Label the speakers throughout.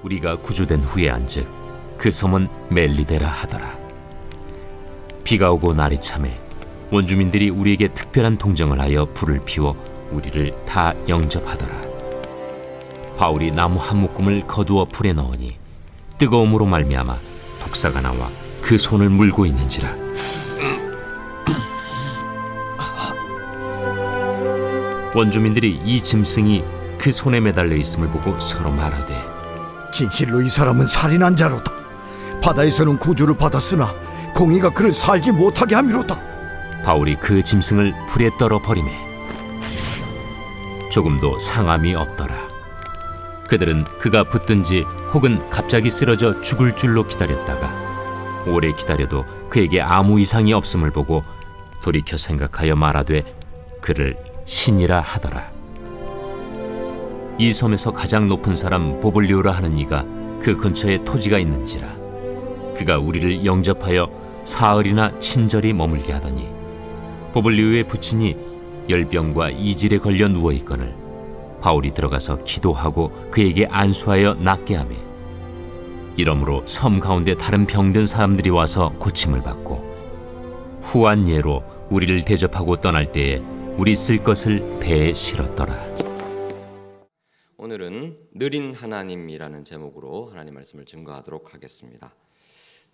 Speaker 1: 우리가 구조된 후에 안즉 그 섬은 멜리데라 하더라. 비가 오고 날이 차매 원주민들이 우리에게 특별한 동정을 하여 불을 피워 우리를 다 영접하더라. 바울이 나무 한 묶음을 거두어 불에 넣으니 뜨거움으로 말미암아 독사가 나와 그 손을 물고 있는지라. 원주민들이 이 짐승이 그 손에 매달려 있음을 보고 서로 말하되,
Speaker 2: 진실로 이 사람은 살인한 자로다. 바다에서는 구주를 받았으나 공의가 그를 살지 못하게 함이로다.
Speaker 1: 바울이 그 짐승을 불에 떨어 버리매 조금도 상함이 없더라. 그들은 그가 붙든지 혹은 갑자기 쓰러져 죽을 줄로 기다렸다가 오래 기다려도 그에게 아무 이상이 없음을 보고 돌이켜 생각하여 말하되 그를 신이라 하더라. 이 섬에서 가장 높은 사람 보블리오라 하는 이가 그 근처에 토지가 있는지라. 그가 우리를 영접하여 사흘이나 친절히 머물게 하더니 보블리오의 부친이 열병과 이질에 걸려 누워 있거늘 바울이 들어가서 기도하고 그에게 안수하여 낫게 하매 이러므로 섬 가운데 다른 병든 사람들이 와서 고침을 받고 후한 예로 우리를 대접하고 떠날 때에 우리 쓸 것을 배에 실었더라.
Speaker 3: 오늘은 느린 하나님이라는 제목으로 하나님 말씀을 증거하도록 하겠습니다.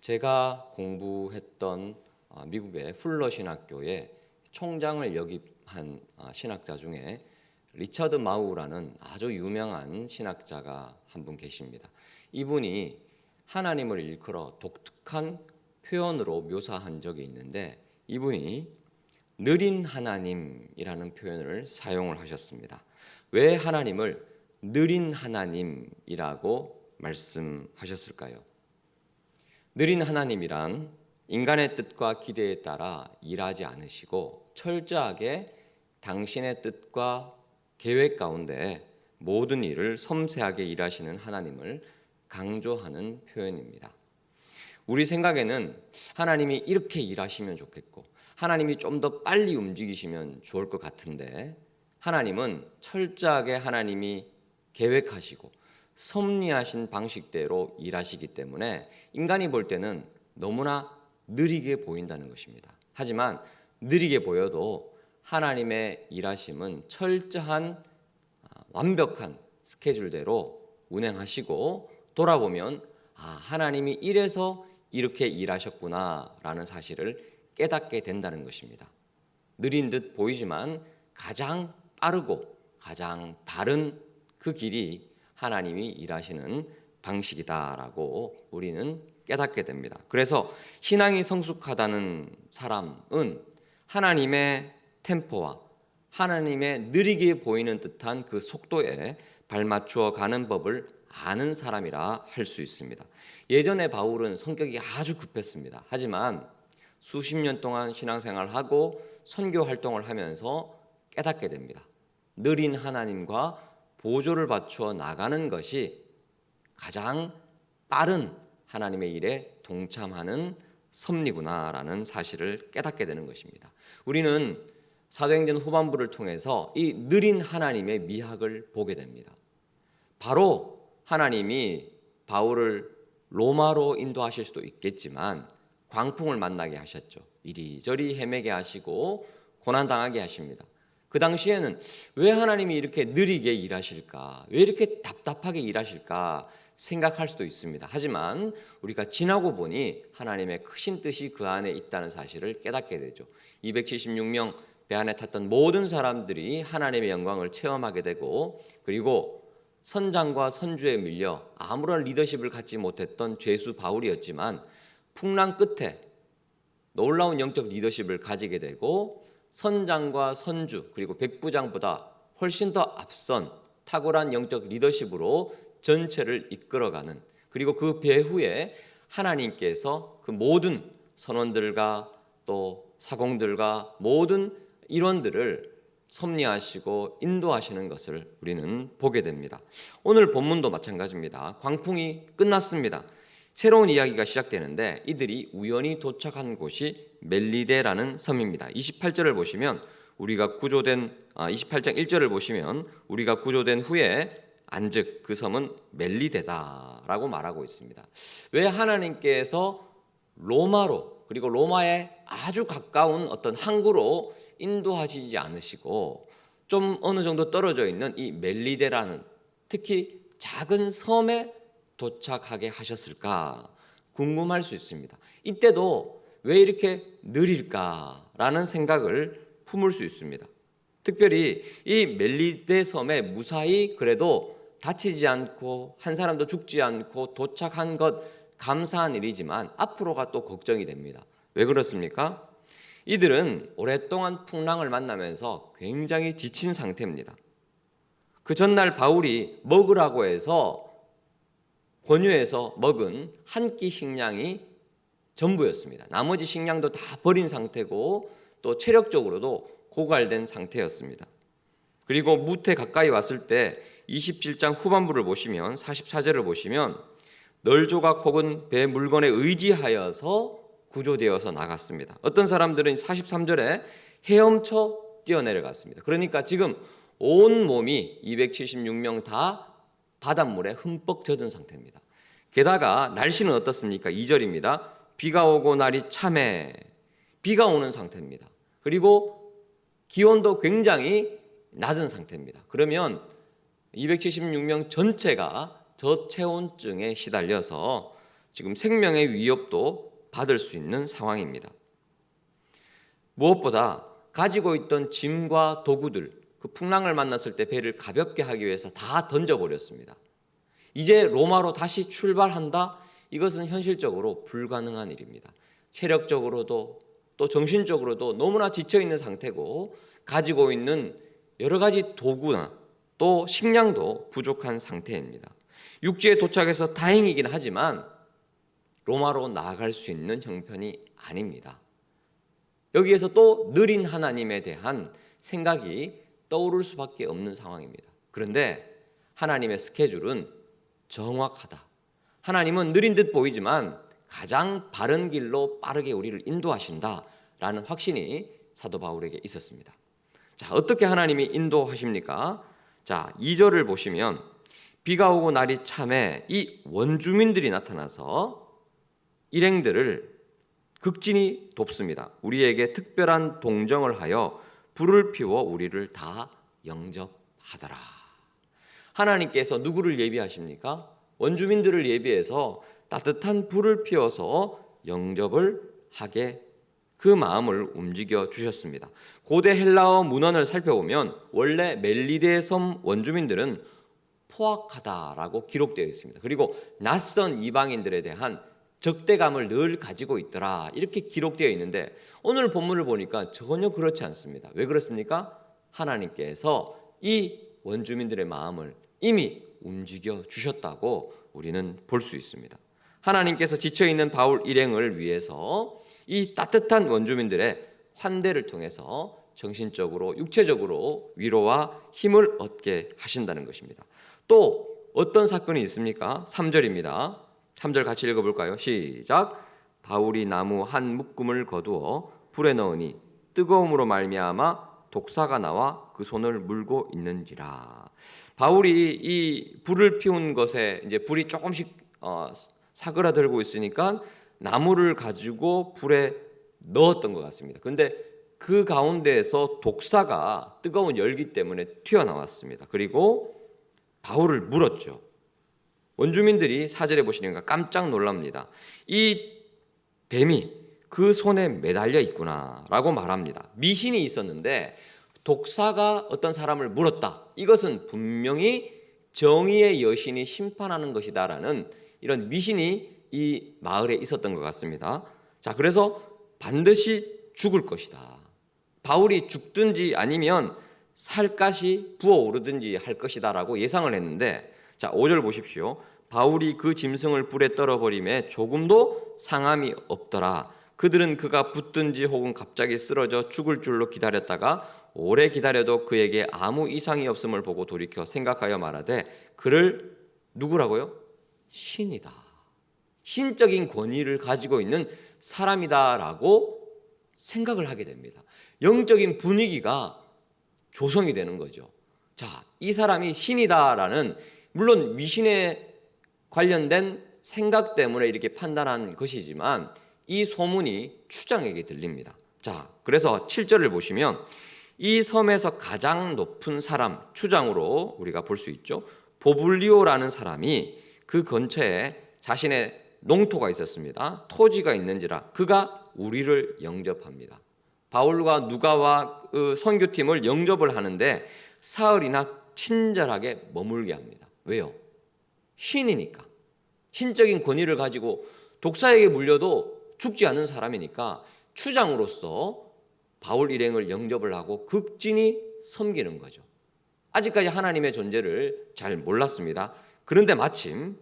Speaker 3: 제가 공부했던 미국의 풀러 신학교의 총장을 역임한 신학자 중에 리처드 마우라는 아주 유명한 신학자가 한 분 계십니다. 이분이 하나님을 일컬어 독특한 표현으로 묘사한 적이 있는데 이분이 느린 하나님이라는 표현을 사용을 하셨습니다. 왜 하나님을 느린 하나님이라고 말씀하셨을까요? 느린 하나님이란 인간의 뜻과 기대에 따라 일하지 않으시고 철저하게 당신의 뜻과 계획 가운데 모든 일을 섬세하게 일하시는 하나님을 강조하는 표현입니다. 우리 생각에는 하나님이 이렇게 일하시면 좋겠고 하나님이 좀 더 빨리 움직이시면 좋을 것 같은데 하나님은 철저하게 하나님이 계획하시고 섭리하신 방식대로 일하시기 때문에 인간이 볼 때는 너무나 느리게 보인다는 것입니다. 하지만 느리게 보여도 하나님의 일하심은 철저한 완벽한 스케줄대로 운행하시고 돌아보면 하나님이 이래서 이렇게 일하셨구나라는 사실을 깨닫게 된다는 것입니다. 느린 듯 보이지만 가장 빠르고 가장 바른 그 길이 하나님이 일하시는 방식이다라고 우리는 깨닫게 됩니다. 그래서 신앙이 성숙하다는 사람은 하나님의 템포와 하나님의 느리게 보이는 듯한 그 속도에 발맞추어 가는 법을 아는 사람이라 할 수 있습니다. 예전에 바울은 성격이 아주 급했습니다. 하지만 수십 년 동안 신앙생활하고 선교 활동을 하면서 깨닫게 됩니다. 느린 하나님과 보조를 맞추어 나가는 것이 가장 빠른 하나님의 일에 동참하는 섭리구나라는 사실을 깨닫게 되는 것입니다. 우리는 사도행전 후반부를 통해서 이 느린 하나님의 미학을 보게 됩니다. 바로 하나님이 바울을 로마로 인도하실 수도 있겠지만 광풍을 만나게 하셨죠. 이리저리 헤매게 하시고 고난당하게 하십니다. 그 당시에는 왜 하나님이 이렇게 느리게 일하실까? 왜 이렇게 답답하게 일하실까? 생각할 수도 있습니다. 하지만 우리가 지나고 보니 하나님의 크신 뜻이 그 안에 있다는 사실을 깨닫게 되죠. 276명 배 안에 탔던 모든 사람들이 하나님의 영광을 체험하게 되고 그리고 선장과 선주에 밀려 아무런 리더십을 갖지 못했던 죄수 바울이었지만 풍랑 끝에 놀라운 영적 리더십을 가지게 되고 선장과 선주 그리고 백부장보다 훨씬 더 앞선 탁월한 영적 리더십으로 전체를 이끌어가는 그리고 그 배후에 하나님께서 그 모든 선원들과 또 사공들과 모든 일원들을 섭리하시고 인도하시는 것을 우리는 보게 됩니다. 오늘 본문도 마찬가지입니다. 광풍이 끝났습니다. 새로운 이야기가 시작되는데 이들이 우연히 도착한 곳이 멜리데라는 섬입니다. 28절을 보시면 우리가 구조된 28장 1절을 보시면 우리가 구조된 후에 안즉 그 섬은 멜리데다라고 말하고 있습니다. 왜 하나님께서 로마로 그리고 로마에 아주 가까운 어떤 항구로 인도하시지 않으시고 좀 어느 정도 떨어져 있는 이 멜리데라는 특히 작은 섬에 도착하게 하셨을까 궁금할 수 있습니다. 이때도 왜 이렇게 느릴까라는 생각을 품을 수 있습니다. 특별히 이 멜리데 섬에 무사히 그래도 다치지 않고 한 사람도 죽지 않고 도착한 것 감사한 일이지만 앞으로가 또 걱정이 됩니다. 왜 그렇습니까? 이들은 오랫동안 풍랑을 만나면서 굉장히 지친 상태입니다. 그 전날 바울이 먹으라고 해서 권유해서 먹은 한 끼 식량이 전부였습니다. 나머지 식량도 다 버린 상태고 또 체력적으로도 고갈된 상태였습니다. 그리고 무태 가까이 왔을 때 27장 후반부를 보시면 44절을 보시면 널조각 혹은 배 물건에 의지하여서 구조되어서 나갔습니다. 어떤 사람들은 43절에 헤엄쳐 뛰어내려갔습니다. 그러니까 지금 온 몸이 276명 다 바닷물에 흠뻑 젖은 상태입니다. 게다가 날씨는 어떻습니까? 2절입니다. 비가 오고 날이 참해 비가 오는 상태입니다. 그리고 기온도 굉장히 낮은 상태입니다. 그러면 276명 전체가 저체온증에 시달려서 지금 생명의 위협도 받을 수 있는 상황입니다. 무엇보다 가지고 있던 짐과 도구들, 그 풍랑을 만났을 때 배를 가볍게 하기 위해서 다 던져버렸습니다. 이제 로마로 다시 출발한다? 이것은 현실적으로 불가능한 일입니다. 체력적으로도 또 정신적으로도 너무나 지쳐있는 상태고 가지고 있는 여러 가지 도구나 또 식량도 부족한 상태입니다. 육지에 도착해서 다행이긴 하지만 로마로 나아갈 수 있는 형편이 아닙니다. 여기에서 또 느린 하나님에 대한 생각이 떠오를 수밖에 없는 상황입니다. 그런데 하나님의 스케줄은 정확하다. 하나님은 느린 듯 보이지만 가장 바른 길로 빠르게 우리를 인도하신다라는 확신이 사도 바울에게 있었습니다. 자, 어떻게 하나님이 인도하십니까? 자, 2절을 보시면 비가 오고 날이 참해 이 원주민들이 나타나서 일행들을 극진히 돕습니다. 우리에게 특별한 동정을 하여 불을 피워 우리를 다 영접하더라. 하나님께서 누구를 예비하십니까? 원주민들을 예비해서 따뜻한 불을 피워서 영접을 하게 그 마음을 움직여 주셨습니다. 고대 헬라어 문헌을 살펴보면 원래 멜리데 섬 원주민들은 포악하다라고 기록되어 있습니다. 그리고 낯선 이방인들에 대한 적대감을 늘 가지고 있더라 이렇게 기록되어 있는데 오늘 본문을 보니까 전혀 그렇지 않습니다. 왜 그렇습니까? 하나님께서 이 원주민들의 마음을 이미 움직여 주셨다고 우리는 볼 수 있습니다. 하나님께서 지쳐있는 바울 일행을 위해서 이 따뜻한 원주민들의 환대를 통해서 정신적으로 육체적으로 위로와 힘을 얻게 하신다는 것입니다. 또 어떤 사건이 있습니까? 3절입니다. 3절 같이 읽어볼까요? 시작. 바울이 나무 한 묶음을 거두어 불에 넣으니 뜨거움으로 말미암아 독사가 나와 그 손을 물고 있는지라. 바울이 이 불을 피운 것에 이제 불이 조금씩 사그라들고 있으니까 나무를 가지고 불에 넣었던 것 같습니다. 그런데 그 가운데에서 독사가 뜨거운 열기 때문에 튀어나왔습니다. 그리고 바울을 물었죠. 원주민들이 4절에 보시니까 깜짝 놀랍니다. 이 뱀이 그 손에 매달려 있구나라고 말합니다. 미신이 있었는데 독사가 어떤 사람을 물었다. 이것은 분명히 정의의 여신이 심판하는 것이다라는 이런 미신이 이 마을에 있었던 것 같습니다. 자, 그래서 반드시 죽을 것이다. 바울이 죽든지 아니면 살갗이 부어오르든지 할 것이다라고 예상을 했는데, 자, 5절 보십시오. 바울이 그 짐승을 불에 떨어버림에 조금도 상함이 없더라. 그들은 그가 붙든지 혹은 갑자기 쓰러져 죽을 줄로 기다렸다가 오래 기다려도 그에게 아무 이상이 없음을 보고 돌이켜 생각하여 말하되 그를 누구라고요? 신이다. 신적인 권위를 가지고 있는 사람이다라고 생각을 하게 됩니다. 영적인 분위기가 조성이 되는 거죠. 자, 이 사람이 신이다라는 물론 미신에 관련된 생각 때문에 이렇게 판단한 것이지만 이 소문이 추장에게 들립니다. 자, 그래서 7절을 보시면 이 섬에서 가장 높은 사람, 추장으로 우리가 볼 수 있죠. 보블리오라는 사람이 그 근처에 자신의 농토가 있었습니다. 토지가 있는지라 그가 우리를 영접합니다. 바울과 누가와 그 선교팀을 영접을 하는데 사흘이나 친절하게 머물게 합니다. 왜요? 신이니까. 신적인 권위를 가지고 독사에게 물려도 죽지 않는 사람이니까 추장으로서 바울 일행을 영접을 하고 극진히 섬기는 거죠. 아직까지 하나님의 존재를 잘 몰랐습니다. 그런데 마침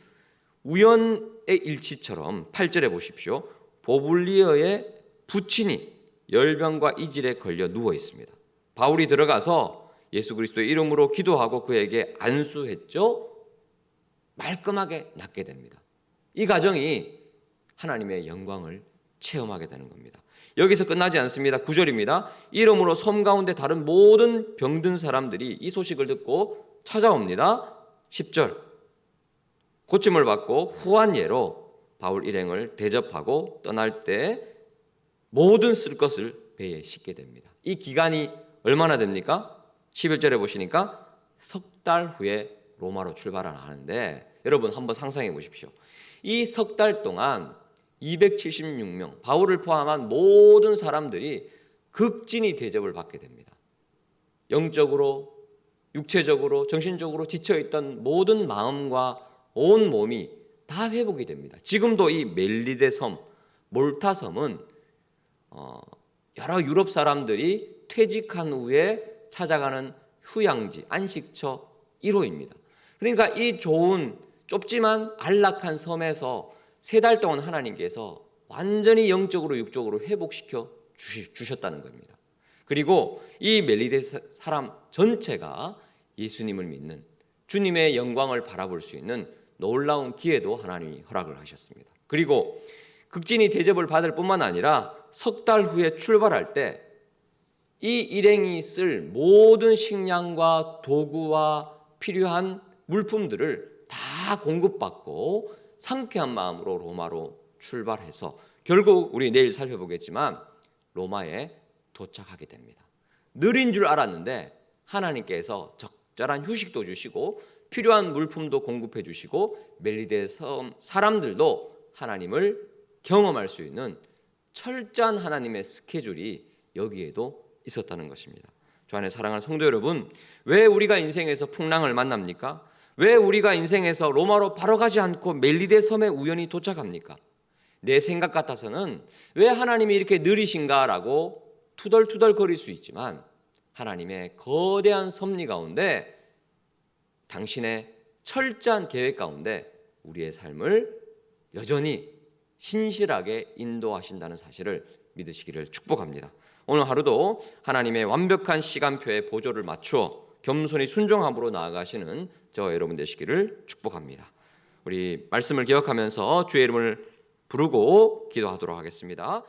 Speaker 3: 우연의 일치처럼 8절에 보십시오. 보블리어의 부친이 열병과 이질에 걸려 누워 있습니다. 바울이 들어가서 예수 그리스도의 이름으로 기도하고 그에게 안수했죠. 말끔하게 낫게 됩니다. 이 과정이 하나님의 영광을 체험하게 되는 겁니다. 여기서 끝나지 않습니다. 9절입니다. 이러므로 섬 가운데 다른 모든 병든 사람들이 이 소식을 듣고 찾아옵니다. 10절 고침을 받고 후한 예로 바울 일행을 대접하고 떠날 때 모든 쓸 것을 배에 싣게 됩니다. 이 기간이 얼마나 됩니까? 11절에 보시니까 석 달 후에 로마로 출발하는데 여러분 한번 상상해 보십시오. 이 석 달 동안 276명, 바울을 포함한 모든 사람들이 극진히 대접을 받게 됩니다. 영적으로, 육체적으로, 정신적으로 지쳐있던 모든 마음과 온 몸이 다 회복이 됩니다. 지금도 이 멜리데 섬, 몰타 섬은 여러 유럽 사람들이 퇴직한 후에 찾아가는 휴양지, 안식처 1호입니다. 그러니까 이 좋은 좁지만 안락한 섬에서 3달 동안 하나님께서 완전히 영적으로 육적으로 회복시켜 주셨다는 겁니다. 그리고 이 멜리데 사람 전체가 예수님을 믿는 주님의 영광을 바라볼 수 있는 놀라운 기회도 하나님이 허락을 하셨습니다. 그리고 극진히 대접을 받을 뿐만 아니라 석 달 후에 출발할 때 이 일행이 쓸 모든 식량과 도구와 필요한 물품들을 다 공급받고 상쾌한 마음으로 로마로 출발해서 결국 우리 내일 살펴보겠지만 로마에 도착하게 됩니다. 느린 줄 알았는데 하나님께서 적절한 휴식도 주시고 필요한 물품도 공급해 주시고 멜리데 섬 사람들도 하나님을 경험할 수 있는 철저한 하나님의 스케줄이 여기에도 있었다는 것입니다. 주 안에 사랑하는 성도 여러분, 왜 우리가 인생에서 풍랑을 만납니까? 왜 우리가 인생에서 로마로 바로 가지 않고 멜리데 섬에 우연히 도착합니까? 내 생각 같아서는 왜 하나님이 이렇게 느리신가라고 투덜투덜거릴 수 있지만 하나님의 거대한 섭리 가운데 당신의 철저한 계획 가운데 우리의 삶을 여전히 신실하게 인도하신다는 사실을 믿으시기를 축복합니다. 오늘 하루도 하나님의 완벽한 시간표에 보조를 맞추어 겸손히 순종함으로 나아가시는 저와 여러분 되시기를 축복합니다. 우리 말씀을 기억하면서 주의 이름을 부르고 기도하도록 하겠습니다.